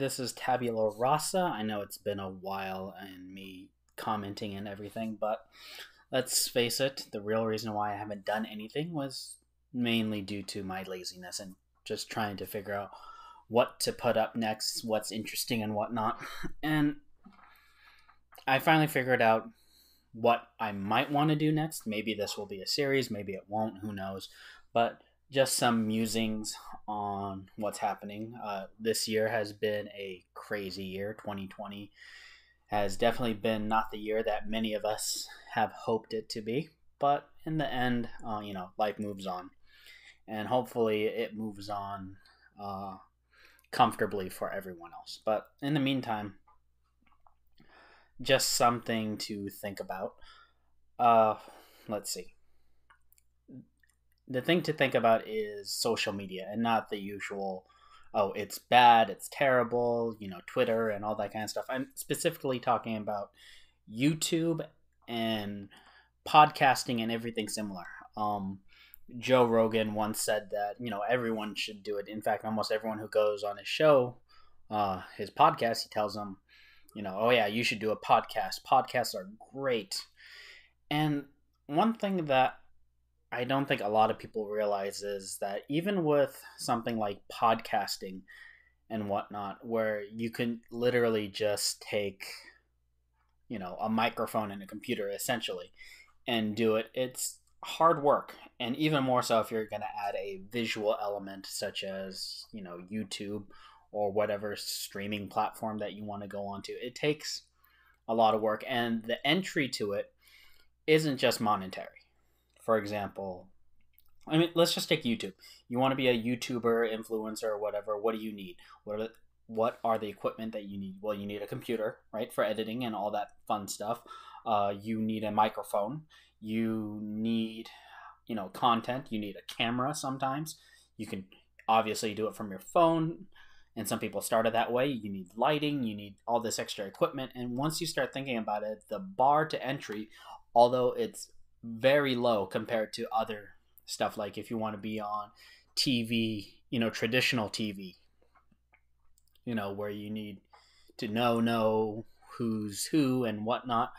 this is Tabula Rasa. I know it's been a while and me commenting and everything, but let's face it, the real reason why I haven't done anything was mainly due to my laziness and just trying to figure out what to put up next, what's interesting and whatnot. And I finally figured out what I might want to do next. Maybe this will be a series, maybe it won't, who knows. But just some musings on what's happening. This year has been a crazy year. 2020 has definitely been not the year that many of us have hoped it to be. But in the end, life moves on. And hopefully it moves on comfortably for everyone else. But in the meantime, just something to think about. Let's see. The thing to think about is social media and not the usual, oh, it's bad, it's terrible, Twitter and all that kind of stuff. I'm specifically talking about YouTube and podcasting and everything similar. Joe Rogan once said that, everyone should do it. In fact, almost everyone who goes on his show, his podcast, he tells them, oh yeah, you should do a podcast. Podcasts are great. And one thing that I don't think a lot of people realize is that even with something like podcasting and whatnot, where you can literally just take, a microphone and a computer essentially and do it, it's hard work. And even more so if you're going to add a visual element such as, YouTube or whatever streaming platform that you want to go onto. It takes a lot of work, and the entry to it isn't just monetary. For example, let's just take YouTube. You want to be a YouTuber, influencer, or whatever. What do you need? What are the equipment that you need? Well, you need a computer, right, for editing and all that fun stuff. You need a microphone. You need, content. You need a camera sometimes. You can obviously do it from your phone, and some people started that way. You need lighting. You need all this extra equipment. And once you start thinking about it, the bar to entry, although it's very low compared to other stuff, like if you want to be on TV, traditional TV, where you need to know who's who and whatnot.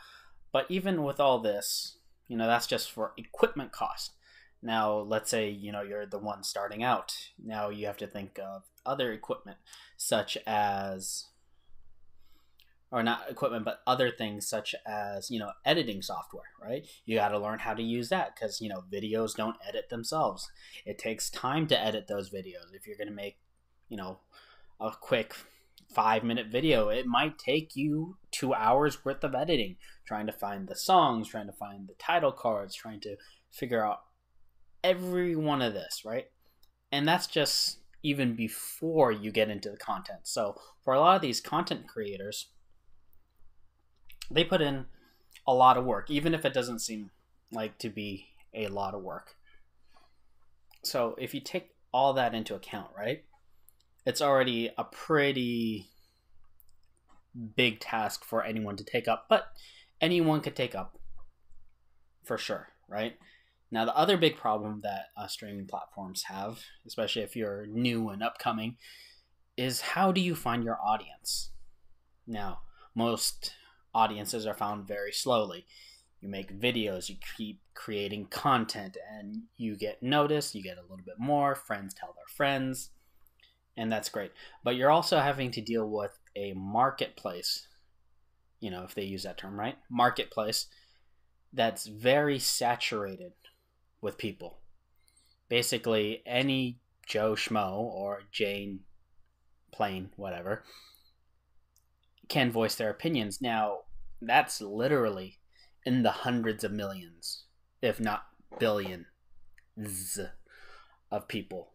But even with all this, that's just for equipment cost. Now, let's say, you're the one starting out. Now you have to think of other equipment, such as, or not equipment, but other things such as, editing software, right? You got to learn how to use that because, videos don't edit themselves. It takes time to edit those videos. If you're going to make, a quick 5-minute video, it might take you 2 hours worth of editing, trying to find the songs, trying to find the title cards, trying to figure out every one of this, right? And that's just even before you get into the content. So for a lot of these content creators, they put in a lot of work, even if it doesn't seem like to be a lot of work. So if you take all that into account, right, it's already a pretty big task for anyone to take up, but anyone could take up for sure, right? Now, the other big problem that streaming platforms have, especially if you're new and upcoming, is how do you find your audience? Now, most audiences are found very slowly. You make videos, you keep creating content, and you get noticed, you get a little bit more, friends tell their friends, and that's great. But you're also having to deal with a marketplace, if they use that term, right? Marketplace that's very saturated with people. Basically, any Joe Schmo or Jane Plain, whatever, can voice their opinions. Now, that's literally in the hundreds of millions, if not billions of people.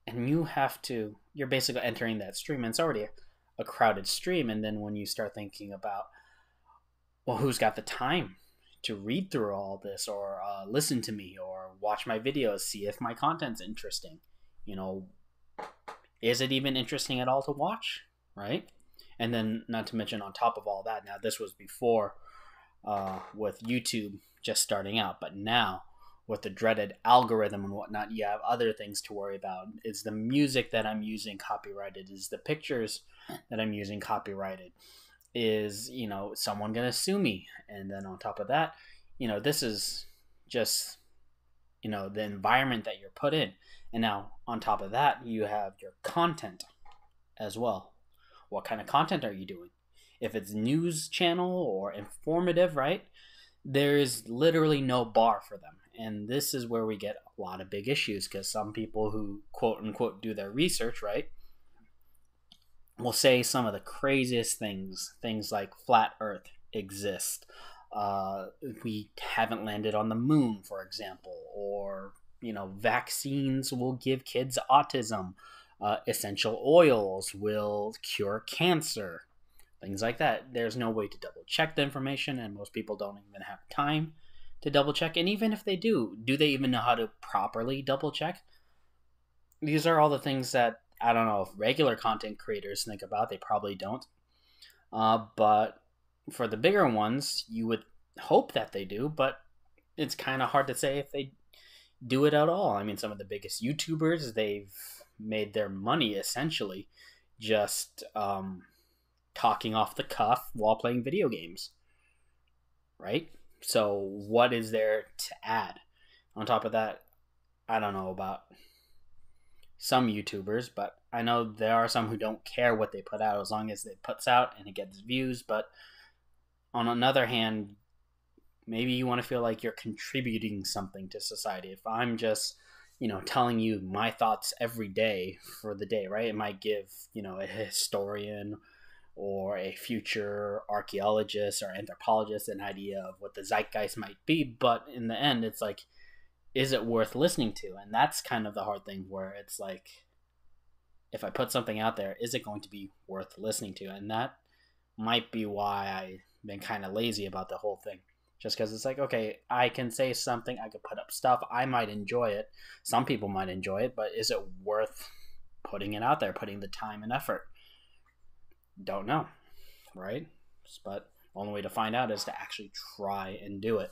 And you're basically entering that stream, and it's already a crowded stream. And then when you start thinking about, well, who's got the time to read through all this, or listen to me, or watch my videos, see if my content's interesting? Is it even interesting at all to watch, right? And then, not to mention, on top of all that, now this was before with YouTube just starting out, but now with the dreaded algorithm and whatnot, you have other things to worry about. Is the music that I'm using copyrighted? Is the pictures that I'm using copyrighted? Is, someone going to sue me? And then on top of that, this is just, the environment that you're put in. And now on top of that, you have your content as well. What kind of content are you doing? If it's news channel or informative, right? There's literally no bar for them. And this is where we get a lot of big issues, because some people who quote unquote do their research, right, will say some of the craziest things like flat earth exist. We haven't landed on the moon, for example, or, vaccines will give kids autism. Essential oils will cure cancer. Things like that. There's no way to double check the information, and most people don't even have time to double check. And even if they do they even know how to properly double check? These are all the things that I don't know if regular content creators think about. They probably don't. But for the bigger ones, you would hope that they do, but it's kind of hard to say if they do it at all. I mean, some of the biggest YouTubers, they've made their money essentially just talking off the cuff while playing video games, right? So what is there to add? On top of that, I don't know about some YouTubers, but I know there are some who don't care what they put out as long as it puts out and it gets views. But on another hand, maybe you want to feel like you're contributing something to society. If I'm just, telling you my thoughts every day for the day, right? It might give, a historian or a future archaeologist or anthropologist an idea of what the zeitgeist might be. But in the end, it's like, is it worth listening to? And that's kind of the hard thing, where it's like, if I put something out there, is it going to be worth listening to? And that might be why I've been kind of lazy about the whole thing. Just because it's like, okay, I can say something, I could put up stuff, I might enjoy it, some people might enjoy it, but is it worth putting it out there, putting the time and effort? Don't know, right? But the only way to find out is to actually try and do it.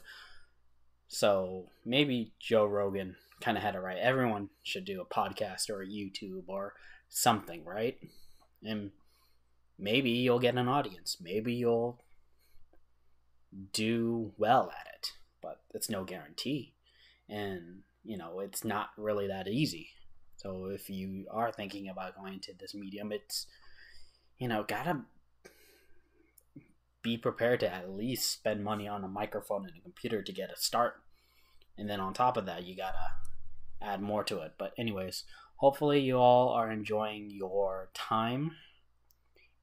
So maybe Joe Rogan kind of had it right. Everyone should do a podcast or a YouTube or something, right? And maybe you'll get an audience. Maybe you'll do well at it, but it's no guarantee. And, it's not really that easy. So if you are thinking about going into this medium, it's, gotta be prepared to at least spend money on a microphone and a computer to get a start. And then on top of that, you gotta add more to it. But anyways, hopefully you all are enjoying your time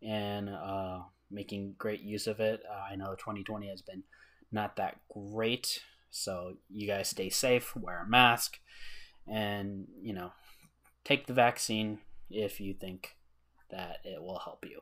and making great use of it. I know 2020 has been not that great, so you guys stay safe, wear a mask, and, take the vaccine if you think that it will help you.